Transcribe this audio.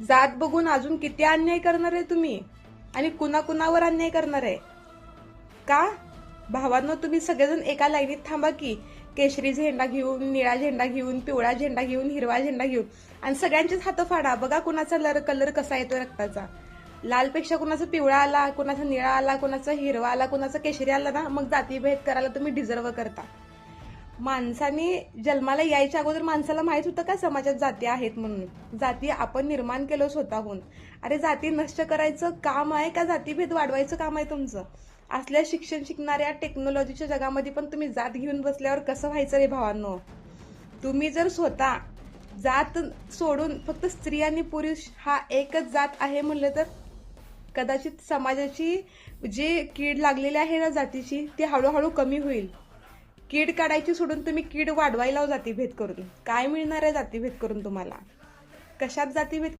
जात बघून अजून किती अन्याय करणार आहे तुम्ही आणि कुणाकुणावर अन्याय करणार आहे का? भावांनो, तुम्ही सगळेजण एका लाईनीत थांबा की. केशरी झेंडा घेऊन, निळा झेंडा घेऊन, पिवळा झेंडा घेऊन, हिरवा झेंडा घेऊन आणि सगळ्यांचेच हात फाडा. बघा कुणाचा कलर कसा येतो रक्ताचा. लालपेक्षा कुणाचा पिवळा आला, कुणाचा निळा आला, कुणाचा हिरवा आला, कुणाचा केशरी आला ना, मग जातीभेद करायला तुम्ही डिझर्व करता. माणसाने जन्माला यायच्या अगोदर माणसाला माहित होतं का समाजात जाती आहेत म्हणून? जाती आपण निर्माण केलो स्वतःहून. अरे जाती नष्ट करायचं काम आहे का जातीभेद वाढवायचं काम आहे तुमचं? असल्या शिक्षण शिकणाऱ्या टेक्नॉलॉजीच्या जगामध्ये पण तुम्ही जात घेऊन बसल्यावर कसं व्हायचं रे भावांनो? तुम्ही जर स्वतः जात सोडून फक्त स्त्री आणि पुरुष हा एकच जात आहे म्हणलं तर कदाचित समाजाची जी कीड लागलेली आहे ना जातीची, ती हळूहळू कमी होईल. कीड काढायची सोडून तुम्ही कीड वाढवायला जातीभेद करून काय मिळणार आहे? जातीभेद करून तुम्हाला कशात जातीभेद